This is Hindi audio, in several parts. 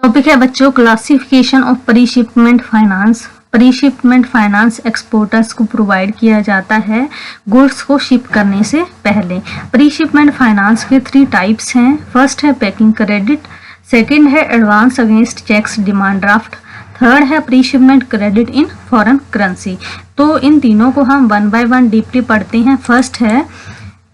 टॉपिक है बच्चों classification of pre-shipment finance. Pre-shipment finance exporters को प्रोवाइड किया जाता है गुड्स को शिप करने से पहले। प्री-शिपमेंट फाइनेंस के 3 टाइप्स हैं। फर्स्ट है पैकिंग क्रेडिट, सेकंड है advance against cheques demand draft, third है pre shipment credit in foreign currency. तो इन तीनों को हम 1 बाय 1 डीपली पढ़ते हैं। फर्स्ट है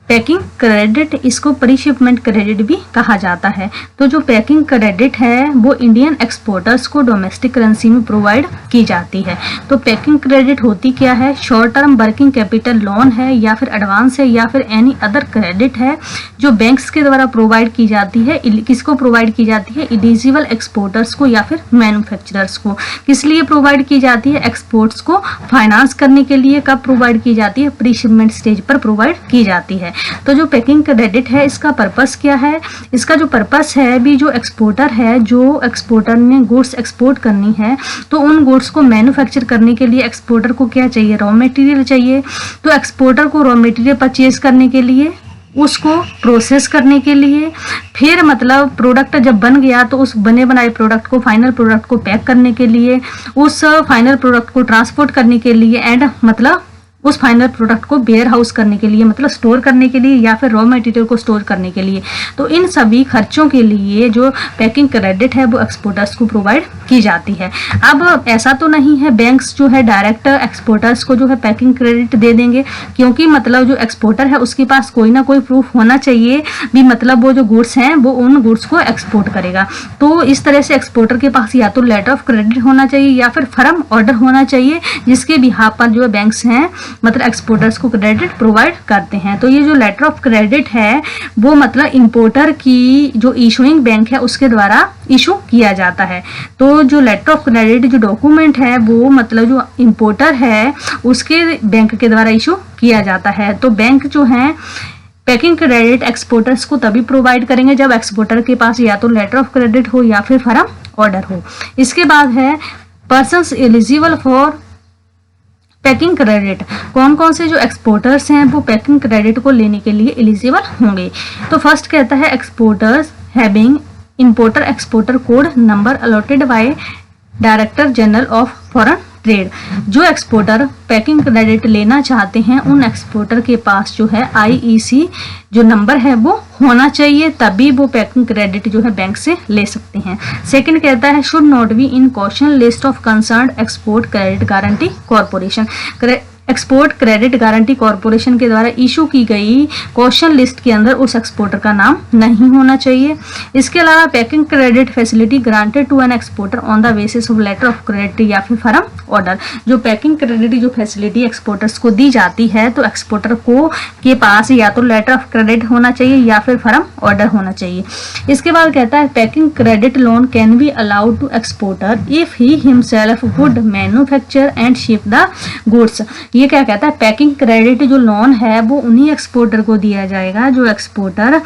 पैकिंग क्रेडिट, इसको प्री-शिपमेंट क्रेडिट भी कहा जाता है। तो जो पैकिंग क्रेडिट है वो इंडियन एक्सपोर्टर्स को डोमेस्टिक करेंसी में प्रोवाइड की जाती है। तो पैकिंग क्रेडिट होती क्या है? Short term working capital loan है या फिर एडवांस है या फिर एनी अदर क्रेडिट है जो बैंक्स के द्वारा प्रोवाइड की जाती है। किसको प्रोवाइड की जाती है? एलिजिबल एक्सपोर्टर्स को या फिर मैन्युफैक्चरर्स को। किस लिए प्रोवाइड की जाती है? एक्सपोर्ट्स को फाइनेंस करने के लिए। कब प्रोवाइड की जाती है? प्री-शिपमेंट स्टेज पर प्रोवाइड की जाती है। तो जो पैकिंग क्रेडिट है इसका पर्पस क्या है? इसका जो पर्पस है भी जो एक्सपोर्टर ने गुड्स एक्सपोर्ट करनी है तो उन गुड्स को मैन्युफैक्चर करने के लिए एक्सपोर्टर को क्या चाहिए? रॉ मटेरियल चाहिए। तो एक्सपोर्टर को रॉ मटेरियल परचेज करने के लिए, उसको प्रोसेस करने के लिए, फिर मतलब प्रोडक्ट जब बन गया तो उस बने बनाए प्रोडक्ट को, फाइनल प्रोडक्ट को पैक करने के लिए, उस फाइनल प्रोडक्ट को ट्रांसपोर्ट करने के लिए एंड मतलब उस फाइनल प्रोडक्ट को वेयर हाउस करने के लिए, मतलब स्टोर करने के लिए या फिर रॉ मटेरियल को स्टोर करने के लिए। तो इन सभी खर्चों के लिए जो पैकिंग क्रेडिट है वो एक्सपोर्टर्स को प्रोवाइड की जाती है। अब ऐसा तो नहीं है बैंक्स जो है डायरेक्ट एक्सपोर्टर्स को जो है पैकिंग क्रेडिट दे देंगे, क्योंकि मतलब जो एक्सपोर्टर है उसके पास कोई ना कोई प्रूफ होना चाहिए भी मतलब वो जो गुड्स हैं वो उन गुड्स को एक्सपोर्ट करेगा। तो इस तरह से एक्सपोर्टर के पास या तो लेटर ऑफ क्रेडिट होना चाहिए या फिर फर्म ऑर्डर होना चाहिए जिसके बिहाफ पर जो बैंक्स हैं मतलब एक्सपोर्टर्स को क्रेडिट प्रोवाइड करते हैं। तो ये जो लेटर ऑफ क्रेडिट है वो मतलब इंपोर्टर की जो इशूइंग बैंक है उसके द्वारा इशू किया जाता है। तो जो लेटर ऑफ क्रेडिट जो डॉक्यूमेंट है वो मतलब जो इंपोर्टर है उसके बैंक के द्वारा इशू किया जाता है। तो बैंक जो है पैकिंग क्रेडिट एक्सपोर्टर्स को तभी प्रोवाइड करेंगे जब एक्सपोर्टर के पास या तो लेटर ऑफ क्रेडिट हो या फिर फर्म ऑर्डर हो। इसके बाद है persons eligible for packing credit. कौन कौन से जो एक्सपोर्टर्स हैं वो पैकिंग क्रेडिट को लेने के लिए एलिजिबल होंगे? तो फर्स्ट कहता है exporters having importer exporter code number allotted by director general of foreign trade. जो एक्सपोर्टर पैकिंग क्रेडिट लेना चाहते हैं उन एक्सपोर्टर के पास जो है IEC जो नंबर है वो होना चाहिए, तभी वो पैकिंग क्रेडिट जो है बैंक से ले सकते हैं। सेकंड कहता है should not be in question list of concerned export credit guarantee corporation. Export credit guarantee corporation के द्वारा इशू की गई क्वेश्चन लिस्ट के अंदर उस एक्सपोर्टर का नाम नहीं होना चाहिए। इसके अलावा packing credit facility granted to an exporter on the basis of letter of credit या फिर फर्म ऑर्डर। जो पैकिंग क्रेडिट जो फैसिलिटी एक्सपोर्टर्स को दी जाती है तो एक्सपोर्टर को के पास या तो लेटर ऑफ क्रेडिट होना चाहिए या फिर फर्म ऑर्डर होना चाहिए। इसके बाद कहता है packing credit loan can be allowed to exporter if he himself would manufacture and ship the goods. ये क्या कहता है? पैकिंग क्रेडिट जो लोन है वो उन्हीं एक्सपोर्टर को दिया जाएगा जो एक्सपोर्टर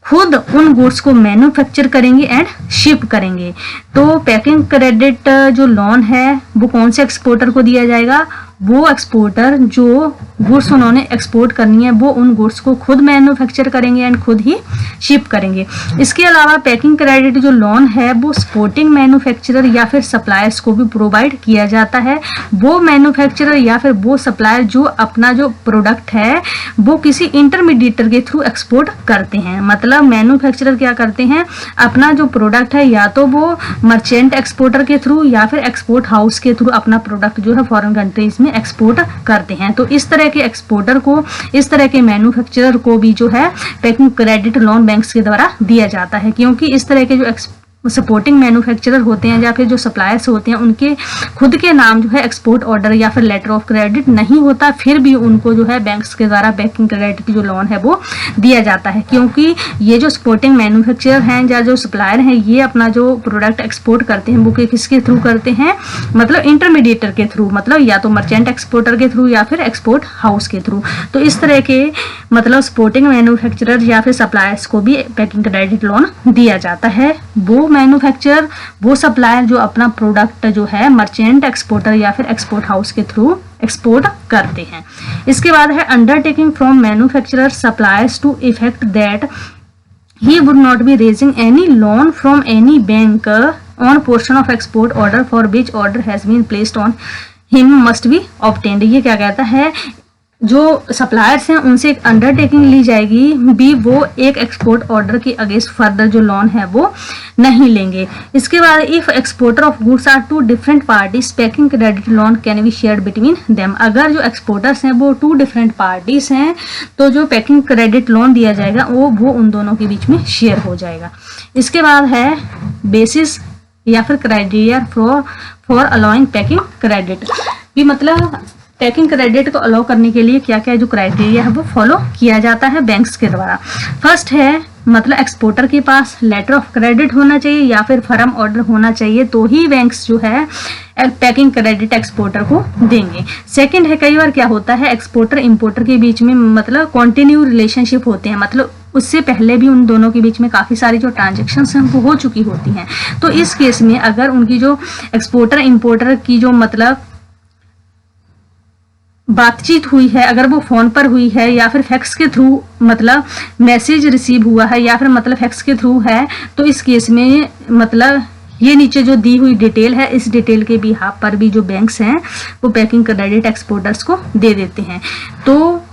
खुद उन गुड्स को मैन्युफैक्चर करेंगे एंड शिप करेंगे। तो पैकिंग क्रेडिट जो लोन है वो कौन से एक्सपोर्टर को दिया जाएगा? वो एक्सपोर्टर जो गुड्स उन्होंने एक्सपोर्ट करनी है वो उन गुड्स को खुद मैन्युफैक्चर करेंगे एंड खुद ही शिप करेंगे। इसके अलावा पैकिंग क्रेडिट जो लोन है वो सपोर्टिंग मैन्युफैक्चरर या फिर सप्लायर्स को भी प्रोवाइड किया जाता है। वो मैन्युफैक्चरर या फिर वो सप्लायर जो अपना जो प्रोडक्ट है वो किसी इंटरमीडिएटर के थ्रू एक्सपोर्ट करते हैं। मतलब मैन्युफैक्चरर क्या करते हैं? अपना जो प्रोडक्ट है या तो वो मर्चेंट एक्सपोर्टर के थ्रू या फिर एक्सपोर्ट हाउस के थ्रू अपना प्रोडक्ट जो है फॉरेन कंट्रीज में एक्सपोर्ट करते हैं। तो इस तरह के एक्सपोर्टर को, इस तरह के मैन्युफैक्चरर को भी जो है पैकिंग क्रेडिट लोन बैंक्स के द्वारा दिया जाता है, क्योंकि इस तरह के जो सपोर्टिंग मैन्युफैक्चरर होते हैं या फिर जो सप्लायर्स होते हैं उनके खुद के नाम जो है एक्सपोर्ट ऑर्डर या फिर लेटर ऑफ क्रेडिट नहीं होता, फिर भी उनको जो है बैंक्स के द्वारा पैकिंग क्रेडिट जो लोन है वो दिया जाता है। क्योंकि ये जो सपोर्टिंग मैन्युफैक्चरर हैं या जो सप्लायर हैं ये अपना जो प्रोडक्ट एक्सपोर्ट करते हैं वो किसके थ्रू करते हैं? मतलब इंटरमीडिएटर के थ्रू, मतलब या तो मर्चेंट एक्सपोर्टर के थ्रू या फिर एक्सपोर्ट हाउस के थ्रू। तो इस तरह के मतलब सपोर्टिंग मैन्युफैक्चरर या फिर सप्लायर्स को भी पैकिंग क्रेडिट लोन दिया जाता है। वो मैन्युफैक्चरर, वो सप्लायर जो अपना प्रोडक्ट जो है मर्चेंट एक्सपोर्टर या फिर एक्सपोर्ट हाउस के थ्रू एक्सपोर्ट करते हैं। इसके बाद है undertaking from manufacturer suppliers to effect that he would not be raising any loan from any bank on portion of export order for which order has been placed on him must be obtained। ये क्या कहता है, जो सप्लायर्स हैं उनसे एक अंडरटेकिंग ली जाएगी भी, वो एक एक्सपोर्ट ऑर्डर के अगेंस्ट फर्दर जो लोन है वो नहीं लेंगे। इसके बाद if exporter of goods are to different parties packing credit loan can be shared between them. अगर जो एक्सपोर्टर्स हैं वो 2 डिफरेंट पार्टीज हैं तो जो पैकिंग क्रेडिट लोन दिया जाएगा वो उन दोनों के बीच में शेयर हो जाएगा। इसके बाद है बेसिस या फिर criteria for allowing packing credit भी, मतलब पैकिंग क्रेडिट को अलाउ करने के लिए क्या क्या जो क्राइटेरिया है वो फॉलो किया जाता है बैंक्स के द्वारा। फर्स्ट है मतलब एक्सपोर्टर के पास लेटर ऑफ क्रेडिट होना चाहिए या फिर फर्म ऑर्डर होना चाहिए, तो ही बैंक्स जो है पैकिंग क्रेडिट एक्सपोर्टर को देंगे। सेकंड है, कई बार क्या होता है एक्सपोर्टर इंपोर्टर के बीच में मतलब कंटिन्यू रिलेशनशिप होते हैं, मतलब उससे पहले भी उन दोनों के बीच में काफ़ी सारी जो ट्रांजेक्शन्स हैं वो हो चुकी होती हैं। तो इस केस में अगर उनकी जो एक्सपोर्टर इंपोर्टर की जो मतलब बातचीत हुई है, अगर वो फोन पर हुई है या फिर फैक्स के थ्रू मतलब मैसेज रिसीव हुआ है या फिर मतलब फैक्स के थ्रू है, तो इस केस में मतलब ये नीचे जो दी हुई डिटेल है इस डिटेल के बिहाफ पर भी जो बैंक्स हैं वो पैकिंग क्रेडिट एक्सपोर्टर्स को दे देते हैं। तो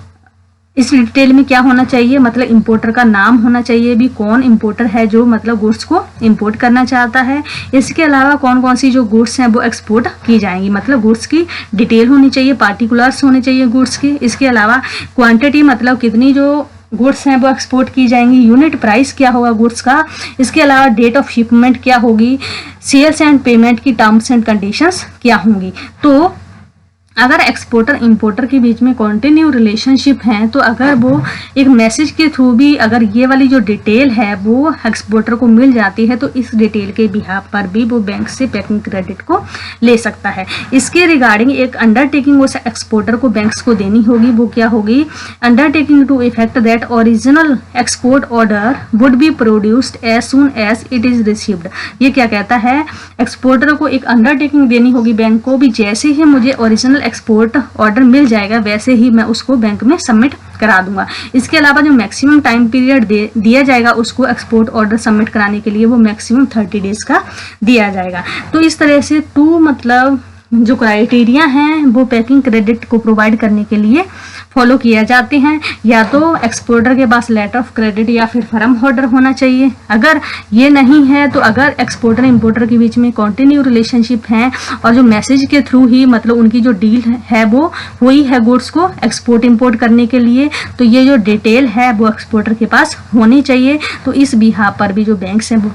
इस डिटेल में क्या होना चाहिए, मतलब इंपोर्टर का नाम होना चाहिए भी, कौन इंपोर्टर है जो मतलब गुड्स को इंपोर्ट करना चाहता है। इसके अलावा कौन कौन सी जो गुड्स हैं वो एक्सपोर्ट की जाएंगी, मतलब गुड्स की डिटेल होनी चाहिए, पार्टिकुलर्स होने चाहिए गुड्स की। इसके अलावा क्वांटिटी मतलब कितनी जो गुड्स हैं वो एक्सपोर्ट की जाएंगी, यूनिट प्राइस क्या होगा गुड्स का। इसके अलावा डेट ऑफ शिपमेंट क्या होगी, सेल्स एंड पेमेंट की टर्म्स एंड कंडीशंस क्या होंगी। तो अगर एक्सपोर्टर इंपोर्टर के बीच में कंटिन्यू रिलेशनशिप है तो अगर वो एक मैसेज के थ्रू भी अगर ये वाली जो डिटेल है वो एक्सपोर्टर को मिल जाती है तो इस डिटेल के बिहाफ पर भी वो बैंक से पैकिंग क्रेडिट को ले सकता है। इसके रिगार्डिंग एक अंडरटेकिंग उस एक्सपोर्टर को बैंक्स को देनी होगी, वो क्या होगी, undertaking to effect that original export order would be produced as soon as it is received. ये क्या कहता है, एक्सपोर्टर को एक अंडरटेकिंग देनी होगी बैंक को भी, जैसे ही मुझे ओरिजिनल एक्सपोर्ट ऑर्डर मिल जाएगा वैसे ही मैं उसको बैंक में सबमिट करा दूंगा। इसके अलावा जो मैक्सिमम टाइम पीरियड दिया जाएगा उसको एक्सपोर्ट ऑर्डर सबमिट कराने के लिए वो मैक्सिमम 30 डेज का दिया जाएगा। तो इस तरह से 2 मतलब जो क्राइटेरिया हैं वो पैकिंग क्रेडिट को प्रोवाइड करने के लिए फॉलो किया जाते हैं। या तो एक्सपोर्टर के पास लेटर ऑफ क्रेडिट या फिर फर्म ऑर्डर होना चाहिए। अगर ये नहीं है तो अगर एक्सपोर्टर इंपोर्टर के बीच में कंटिन्यू रिलेशनशिप है और जो मैसेज के थ्रू ही मतलब उनकी जो डील है वो हुई है गुड्स को एक्सपोर्ट इंपोर्ट करने के लिए, तो ये जो डिटेल है वो एक्सपोर्टर के पास होनी चाहिए। तो इस बिहाफ पर भी जो बैंक्स हैं वो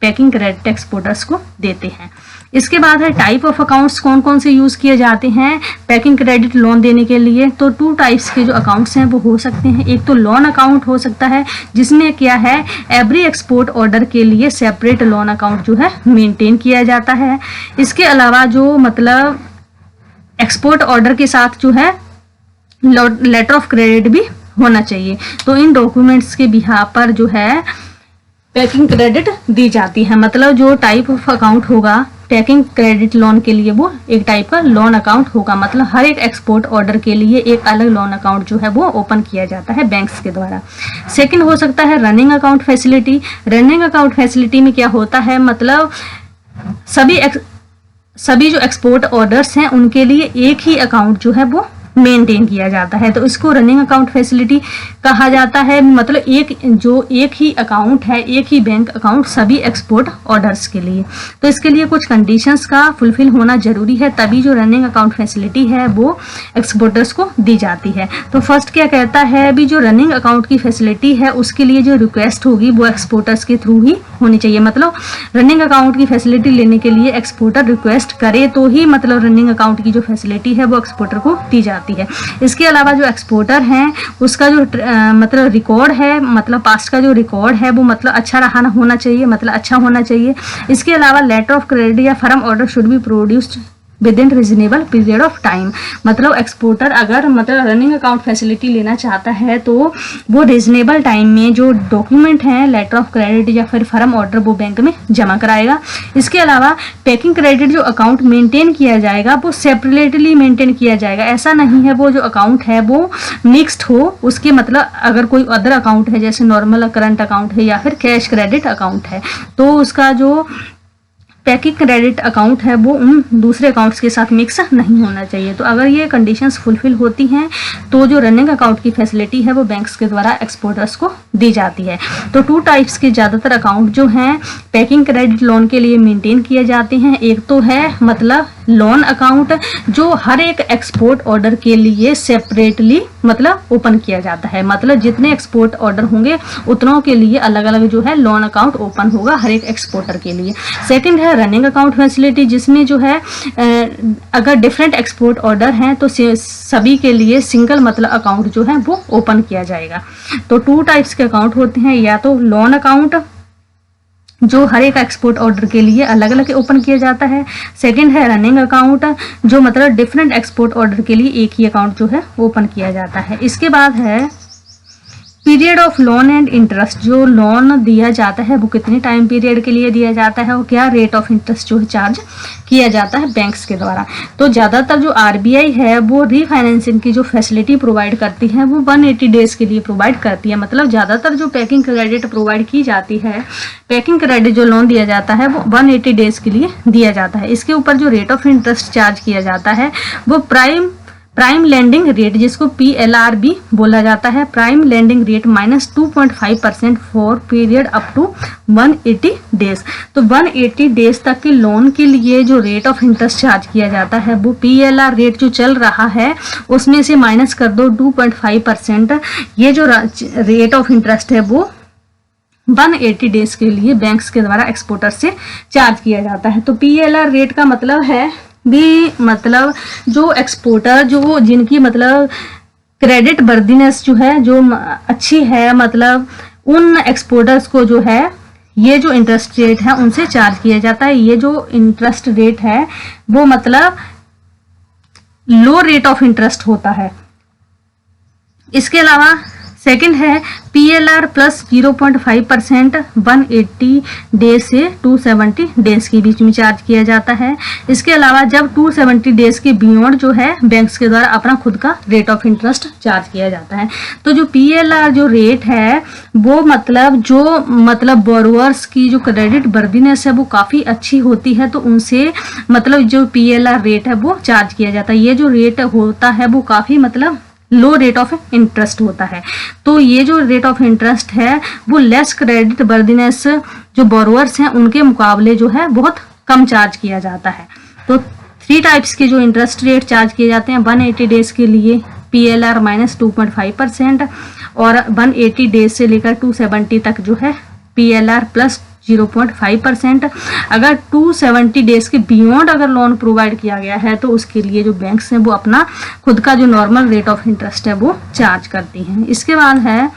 पैकिंग क्रेडिट एक्सपोर्टर्स को देते हैं। इसके बाद है टाइप ऑफ अकाउंट्स कौन कौन से यूज किए जाते हैं पैकिंग क्रेडिट लोन देने के लिए। तो 2 टाइप्स के जो अकाउंट्स हैं वो हो सकते हैं। एक तो लोन अकाउंट हो सकता है जिसमें क्या है एवरी एक्सपोर्ट ऑर्डर के लिए सेपरेट लोन अकाउंट जो है मेंटेन किया जाता है। इसके अलावा जो मतलब एक्सपोर्ट ऑर्डर के साथ जो है लेटर ऑफ क्रेडिट भी होना चाहिए। तो इन डॉक्यूमेंट्स के बिहाफ पर जो है पैकिंग क्रेडिट दी जाती है। मतलब जो टाइप ऑफ अकाउंट होगा पैकिंग क्रेडिट लोन के लिए वो एक टाइप का लोन अकाउंट होगा। मतलब हर एक एक्सपोर्ट ऑर्डर के लिए एक अलग लोन अकाउंट जो है वो ओपन किया जाता है बैंक्स के द्वारा। सेकंड हो सकता है running account facility. Running account facility में क्या होता है, मतलब सभी जो एक्सपोर्ट ऑर्डर्स हैं उनके लिए एक ही अकाउंट जो है वो मेंटेन किया जाता है, तो इसको रनिंग अकाउंट फैसिलिटी कहा जाता है। मतलब एक ही अकाउंट है, एक ही बैंक अकाउंट सभी एक्सपोर्ट ऑर्डर्स के लिए। तो इसके लिए कुछ कंडीशंस का फुलफिल होना जरूरी है, तभी जो रनिंग अकाउंट फैसिलिटी है वो एक्सपोर्टर्स को दी जाती है। तो फर्स्ट क्या कहता है, अभी जो रनिंग अकाउंट की फैसिलिटी है उसके लिए जो रिक्वेस्ट होगी वो एक्सपोर्टर्स के थ्रू ही होनी चाहिए। मतलब रनिंग अकाउंट की फैसिलिटी लेने के लिए एक्सपोर्टर रिक्वेस्ट करे तो ही मतलब रनिंग अकाउंट की जो फैसिलिटी है वो एक्सपोर्टर को दी जाती है। इसके अलावा जो एक्सपोर्टर हैं उसका जो मतलब रिकॉर्ड है, मतलब पास्ट का जो रिकॉर्ड है वो मतलब अच्छा होना चाहिए, मतलब अच्छा होना चाहिए। इसके अलावा लेटर ऑफ क्रेडिट या firm order should be produced with in reasonable period of time. मतलब एक्सपोर्टर अगर मतलब रनिंग अकाउंट फैसिलिटी लेना चाहता है तो वो रीजनेबल टाइम में जो डॉक्यूमेंट हैं, लेटर ऑफ क्रेडिट या फिर फर्म ऑर्डर, वो बैंक में जमा कराएगा। इसके अलावा पैकिंग क्रेडिट जो अकाउंट मेंटेन किया जाएगा वो सेपरेटली मेंटेन किया जाएगा। ऐसा नहीं है वो जो अकाउंट है वो मिक्स्ड हो, उसके मतलब अगर कोई अदर अकाउंट है जैसे नॉर्मल करंट अकाउंट है या फिर कैश क्रेडिट अकाउंट है तो उसका जो पैकिंग क्रेडिट अकाउंट है वो उन दूसरे अकाउंट्स के साथ मिक्स नहीं होना चाहिए। तो अगर ये कंडीशंस फुलफिल होती हैं तो जो रनिंग अकाउंट की फैसिलिटी है वो बैंक्स के द्वारा एक्सपोर्टर्स को दी जाती है। तो 2 टाइप्स के ज़्यादातर अकाउंट जो हैं पैकिंग क्रेडिट लोन के लिए मेंटेन किए जाते हैं। एक तो है मतलब लोन अकाउंट जो हर एक एक्सपोर्ट ऑर्डर के लिए सेपरेटली मतलब ओपन किया जाता है। मतलब जितने एक्सपोर्ट ऑर्डर होंगे उतनों के लिए अलग अलग जो है लोन अकाउंट ओपन होगा हर एक एक्सपोर्टर के लिए। सेकंड है रनिंग अकाउंट फैसिलिटी जिसमें जो है अगर डिफरेंट एक्सपोर्ट ऑर्डर हैं तो सभी के लिए सिंगल मतलब अकाउंट जो है वो ओपन किया जाएगा। तो 2 टाइप्स के अकाउंट होते हैं, या तो लोन अकाउंट जो हर एक एक्सपोर्ट ऑर्डर के लिए अलग अलग ओपन किया जाता है। सेकंड है रनिंग अकाउंट जो मतलब डिफरेंट एक्सपोर्ट ऑर्डर के लिए एक ही अकाउंट जो है ओपन किया जाता है। इसके बाद है period of loan and interest. जो लोन दिया जाता है वो कितने टाइम पीरियड के लिए दिया जाता है और क्या रेट ऑफ इंटरेस्ट जो है चार्ज किया जाता है बैंक्स के द्वारा। तो ज़्यादातर जो आरबीआई है वो रीफाइनेंसिंग की जो फैसिलिटी प्रोवाइड करती है वो 180 डेज के लिए प्रोवाइड करती है। मतलब ज़्यादातर जो पैकिंग क्रेडिट प्रोवाइड की जाती है, पैकिंग क्रेडिट जो लोन दिया जाता है वो 180 डेज के लिए दिया जाता है। इसके ऊपर जो रेट ऑफ इंटरेस्ट चार्ज किया जाता है वो प्राइम लेंडिंग रेट जिसको PLRB बोला जाता है, prime lending rate -2.5% for period up to 180 days. तो 180 डेज तक के लोन के लिए जो रेट ऑफ इंटरेस्ट चार्ज किया जाता है वो PLR रेट जो चल रहा है उसमें से माइनस कर दो 2.5%। ये जो रेट ऑफ इंटरेस्ट है वो 180 डेज के लिए बैंक्स के द्वारा एक्सपोर्टर से चार्ज किया जाता है। तो PLR रेट का मतलब है भी मतलब जो एक्सपोर्टर जो जिनकी मतलब क्रेडिट वर्दीनेस जो है जो अच्छी है, मतलब उन एक्सपोर्टर्स को जो है ये जो इंटरेस्ट रेट है उनसे चार्ज किया जाता है। ये जो इंटरेस्ट रेट है वो मतलब लो रेट ऑफ इंटरेस्ट होता है। इसके अलावा सेकंड है PLR प्लस 0.5% 180 डेज से 270 डेज के बीच में चार्ज किया जाता है। इसके अलावा जब 270 डेज के बियॉन्ड जो है बैंक्स के द्वारा अपना खुद का रेट ऑफ इंटरेस्ट चार्ज किया जाता है। तो जो PLR जो रेट है वो मतलब बोरोवर्स की जो क्रेडिट वर्दीनेस है वो काफ़ी अच्छी होती है तो उनसे मतलब जो PLR रेट है वो चार्ज किया जाता है। ये जो रेट होता है वो काफ़ी मतलब लो रेट ऑफ इंटरेस्ट होता है। तो ये जो रेट ऑफ इंटरेस्ट है वो लेस क्रेडिट वर्दीनेस जो बोरोवर्स हैं उनके मुकाबले जो है बहुत कम चार्ज किया जाता है। तो 3 टाइप्स के जो इंटरेस्ट रेट चार्ज किए जाते हैं 180 डेज के लिए PLR -2.5% और 180 डेज से लेकर 270 तक जो है PLR प्लस 0.5%। अगर 270 डेज के बियॉन्ड अगर लोन प्रोवाइड किया गया है तो उसके लिए जो बैंक्स हैं वो अपना खुद का जो नॉर्मल रेट ऑफ इंटरेस्ट है वो चार्ज करती हैं। इसके बाद है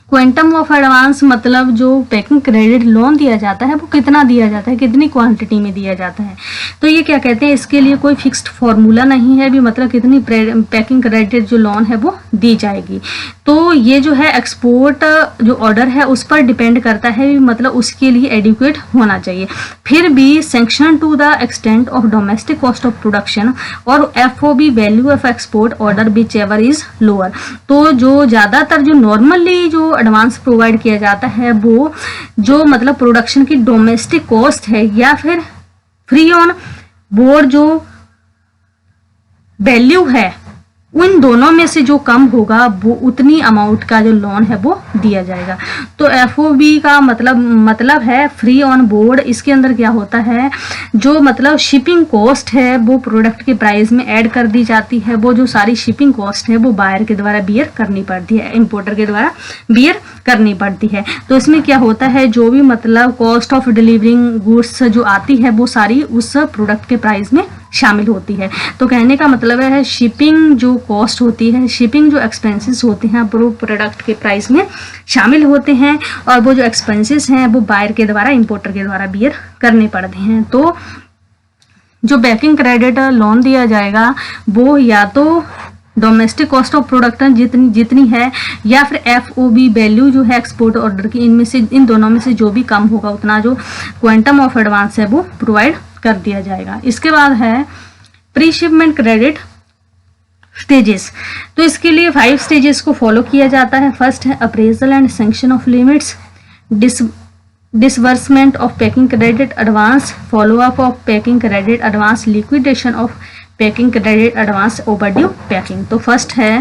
क्वांटम ऑफ एडवांस, मतलब जो पैकिंग क्रेडिट लोन दिया जाता है वो कितना दिया जाता है, कितनी क्वांटिटी में दिया जाता है। तो ये क्या कहते हैं, इसके लिए कोई फिक्स्ड फॉर्मूला नहीं है भी मतलब कितनी पैकिंग क्रेडिट जो लोन है वो दी जाएगी। तो ये जो है एक्सपोर्ट जो ऑर्डर है उस पर डिपेंड करता है, मतलब उसके लिए एडिक्वेट होना चाहिए। फिर भी sanction to the extent of domestic cost of production और FOB value of export order whichever is lower. तो जो ज़्यादातर जो नॉर्मली जो एडवांस प्रोवाइड किया जाता है वो जो मतलब प्रोडक्शन की डोमेस्टिक कॉस्ट है या फिर फ्री ऑन बोर्ड जो वैल्यू है उन दोनों में से जो कम होगा वो उतनी अमाउंट का जो लोन है वो दिया जाएगा। तो FOB का मतलब है फ्री ऑन बोर्ड। इसके अंदर क्या होता है, जो मतलब शिपिंग कॉस्ट है वो प्रोडक्ट के प्राइस में ऐड कर दी जाती है। वो जो सारी शिपिंग कॉस्ट है वो बायर के द्वारा बियर करनी पड़ती है, इंपोर्टर के द्वारा बियर करनी पड़ती है। तो इसमें क्या होता है, जो भी मतलब कॉस्ट ऑफ डिलीवरिंग गुड्स जो आती है वो सारी उस प्रोडक्ट के प्राइस में शामिल होती है। तो कहने का मतलब है शिपिंग जो कॉस्ट होती है, शिपिंग जो एक्सपेंसेस होते हैं वो प्रोडक्ट के प्राइस में शामिल होते हैं और वो जो एक्सपेंसेस हैं वो बायर के द्वारा, इंपोर्टर के द्वारा बियर करने पड़ते हैं। तो जो पैकिंग क्रेडिट लोन दिया जाएगा वो या तो डोमेस्टिक कॉस्ट ऑफ प्रोडक्शन जितनी है या फिर FOB वैल्यू जो है एक्सपोर्ट ऑर्डर की, इनमें से इन दोनों में से जो भी कम होगा उतना जो क्वांटम ऑफ एडवांस है वो प्रोवाइड कर दिया जाएगा। इसके बाद है प्री शिपमेंट क्रेडिट स्टेजेस। तो इसके लिए 5 स्टेजेस को फॉलो किया जाता है। फर्स्ट है appraisal and sanction of limits, disbursement of packing credit advance, follow up of packing credit advance, liquidation of packing credit advance, overdue packing। तो फर्स्ट है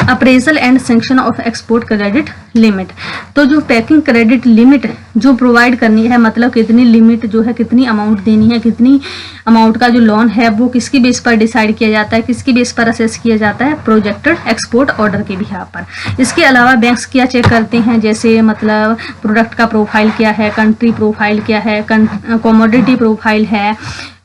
appraisal and sanction of export credit limit. तो जो पैकिंग क्रेडिट लिमिट जो प्रोवाइड करनी है, मतलब कितनी लिमिट जो है, कितनी अमाउंट देनी है, कितनी अमाउंट का जो लोन है वो किसकी बेस पर डिसाइड किया जाता है, किसकी बेस पर असेस किया जाता है, प्रोजेक्टेड एक्सपोर्ट ऑर्डर के बिहाफ पर। इसके अलावा बैंक्स क्या चेक करते हैं, जैसे मतलब प्रोडक्ट का प्रोफाइल क्या है, कंट्री प्रोफाइल क्या है, कमोडिटी प्रोफाइल है,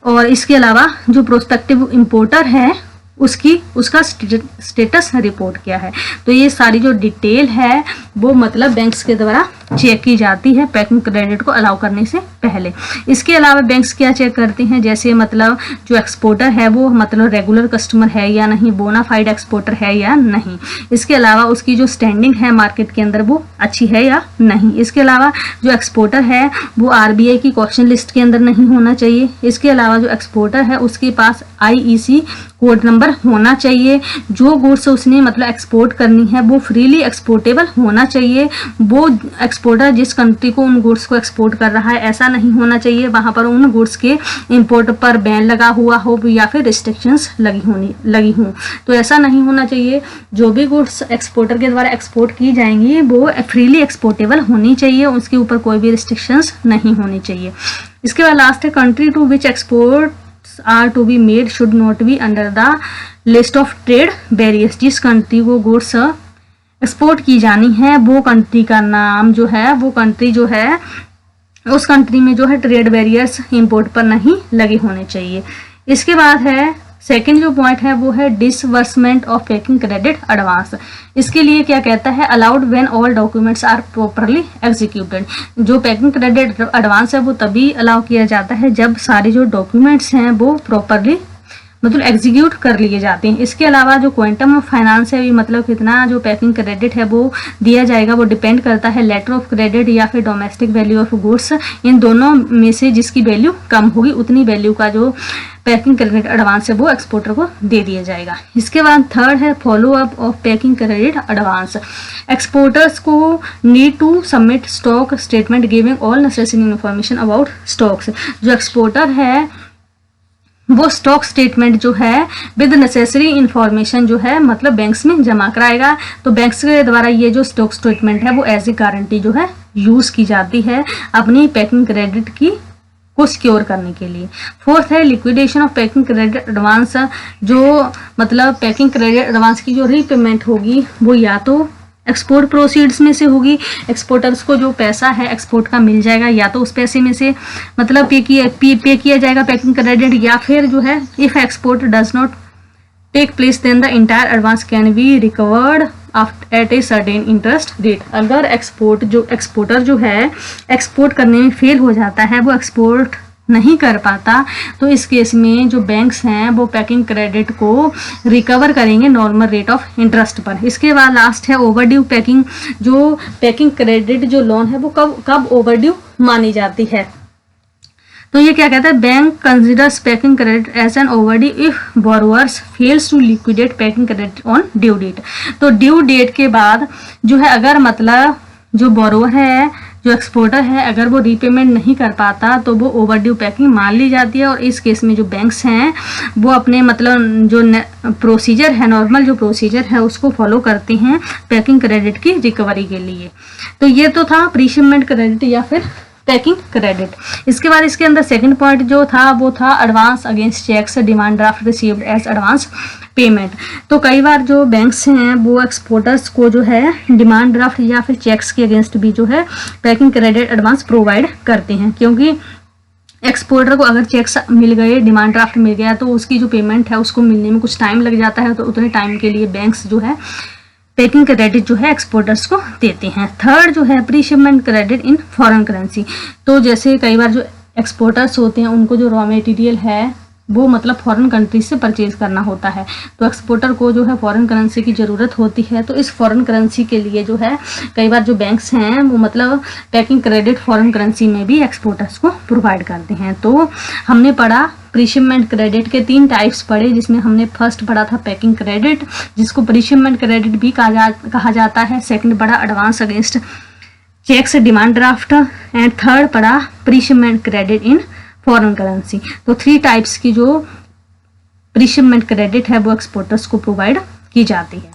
और इसके अलावा जो प्रोस्पेक्टिव इंपोर्टर है उसका स्टेटस रिपोर्ट क्या है। तो ये सारी जो डिटेल है वो मतलब बैंक्स के द्वारा चेक की जाती है पैकिंग क्रेडिट को अलाउ करने से पहले। इसके अलावा बैंक्स क्या चेक करते हैं, जैसे मतलब जो एक्सपोर्टर है वो मतलब रेगुलर कस्टमर है या नहीं, बोनाफाइड एक्सपोर्टर है या नहीं। इसके अलावा उसकी जो स्टैंडिंग है मार्केट के अंदर वो अच्छी है या नहीं। इसके अलावा जो एक्सपोर्टर है वो RBI की क्वेश्चन लिस्ट के अंदर नहीं होना चाहिए। इसके अलावा जो एक्सपोर्टर है उसके पास IEC कोड नंबर होना चाहिए। जो गुड्स उसने मतलब एक्सपोर्ट करनी है वो फ्रीली एक्सपोर्टेबल होना चाहिए। वो एक्सपोर्टर जिस कंट्री को उन गुड्स को एक्सपोर्ट कर रहा है ऐसा नहीं होना चाहिए वहां पर उन गुड्स के इंपोर्ट पर बैन लगा हुआ हो या फिर रिस्ट्रिक्शंस लगी हों, तो ऐसा नहीं होना चाहिए। जो भी गुड्स एक्सपोर्टर के द्वारा एक्सपोर्ट की जाएंगी वो फ्रीली एक्सपोर्टेबल होनी चाहिए, उसके ऊपर कोई भी रिस्ट्रिक्शंस नहीं होनी चाहिए। इसके बाद लास्ट है country to which export are to be made should not be under the list of trade barriers। जिस कंट्री को गुड्स एक्सपोर्ट की जानी है वो कंट्री का नाम जो है, वो कंट्री जो है उस कंट्री में जो है ट्रेड बैरियर्स इंपोर्ट पर नहीं लगे होने चाहिए। इसके बाद है सेकंड जो पॉइंट है वो है disbursement of packing credit advance. इसके लिए क्या कहता है, allowed when all documents are properly executed. जो पैकिंग क्रेडिट एडवांस है वो तभी अलाउ किया जाता है जब सारे जो डॉक्यूमेंट्स हैं वो प्रॉपरली मतलब एग्जीक्यूट कर लिए जाते हैं। इसके अलावा जो क्वांटम ऑफ फाइनेंस है मतलब कितना जो पैकिंग क्रेडिट है वो दिया जाएगा वो डिपेंड करता है लेटर ऑफ क्रेडिट या फिर डोमेस्टिक वैल्यू ऑफ गुड्स। इन दोनों में से जिसकी वैल्यू कम होगी उतनी वैल्यू का जो पैकिंग क्रेडिट एडवांस है वो एक्सपोर्टर को दे दिया जाएगा। इसके बाद थर्ड है follow up of packing credit advance. Exporters को need to submit stock statement giving all necessary information about stocks. जो एक्सपोर्टर है वो स्टॉक स्टेटमेंट जो है विद नेसेसरी इंफॉर्मेशन जो है मतलब बैंक्स में जमा कराएगा। तो बैंक्स के द्वारा ये जो स्टॉक स्टेटमेंट है वो एज ए गारंटी जो है यूज की जाती है अपनी पैकिंग क्रेडिट की को सिक्योर करने के लिए। फोर्थ है liquidation of packing credit advance. जो मतलब पैकिंग क्रेडिट एडवांस की जो रीपेमेंट होगी वो या तो एक्सपोर्ट प्रोसीड्स में से होगी, एक्सपोर्टर्स को जो पैसा है एक्सपोर्ट का मिल जाएगा या तो उस पैसे में से मतलब पे किया जाएगा पैकिंग क्रेडिट, या फिर जो है if export does not take place then the entire advance can be recovered at a certain interest rate. अगर एक्सपोर्टर जो है एक्सपोर्ट करने में फेल हो जाता है, वो एक्सपोर्ट नहीं कर पाता, तो इस केस में जो बैंक्स हैं वो पैकिंग क्रेडिट को रिकवर करेंगे नॉर्मल रेट ऑफ इंटरेस्ट पर। इसके बाद लास्ट है ओवरड्यू पैकिंग। जो पैकिंग क्रेडिट जो लोन है वो कब ओवरड्यू मानी जाती है, तो ये क्या कहता है, bank considers packing credit as an overdue if borrowers fails to liquidate packing credit on due date. तो ड्यू डेट के बाद जो है अगर मतलब जो बोरोअर है जो एक्सपोर्टर है अगर वो रीपेमेंट नहीं कर पाता तो वो ओवरड्यू पैकिंग मान ली जाती है। और इस केस में जो बैंक्स हैं वो अपने मतलब जो प्रोसीजर है नॉर्मल जो प्रोसीजर है उसको फॉलो करते हैं पैकिंग क्रेडिट की रिकवरी के लिए। तो ये तो था प्री शिपमेंट क्रेडिट या फिर पैकिंग क्रेडिट। इसके बाद इसके अंदर सेकंड पॉइंट जो था वो था advance against cheques demand draft received as advance payment. तो कई बार जो बैंक्स हैं वो एक्सपोर्टर्स को जो है डिमांड ड्राफ्ट या फिर चेक्स के अगेंस्ट भी जो है पैकिंग क्रेडिट एडवांस प्रोवाइड करते हैं, क्योंकि एक्सपोर्टर को अगर चेक्स मिल गए डिमांड ड्राफ्ट मिल गया तो उसकी जो पेमेंट है उसको मिलने में कुछ टाइम लग जाता है, तो उतने टाइम के लिए बैंक्स जो है पैकिंग क्रेडिट जो है एक्सपोर्टर्स को देते हैं। थर्ड जो है pre shipment credit in foreign currency. तो जैसे कई बार जो एक्सपोर्टर्स होते हैं उनको जो रॉ मटेरियल है वो मतलब फॉरेन कंट्री से परचेज करना होता है, तो एक्सपोर्टर को जो है फॉरेन करेंसी की ज़रूरत होती है। तो इस फॉरेन करेंसी के लिए जो है कई बार जो बैंक्स हैं वो मतलब पैकिंग क्रेडिट फॉरेन करेंसी में भी एक्सपोर्टर्स को प्रोवाइड करते हैं। तो हमने पढ़ा प्रीशिपमेंट क्रेडिट के 3 टाइप्स पढ़े, जिसमें हमने फर्स्ट पढ़ा था पैकिंग क्रेडिट, जिसको प्रीशिपमेंट क्रेडिट भी कहा जाता है। सेकंड पढ़ा advance against cheques demand draft, and third पढ़ा preshipment credit in foreign currency. तो 3 टाइप्स की जो प्रीशिपमेंट क्रेडिट है वो एक्सपोर्टर्स को प्रोवाइड की जाती है।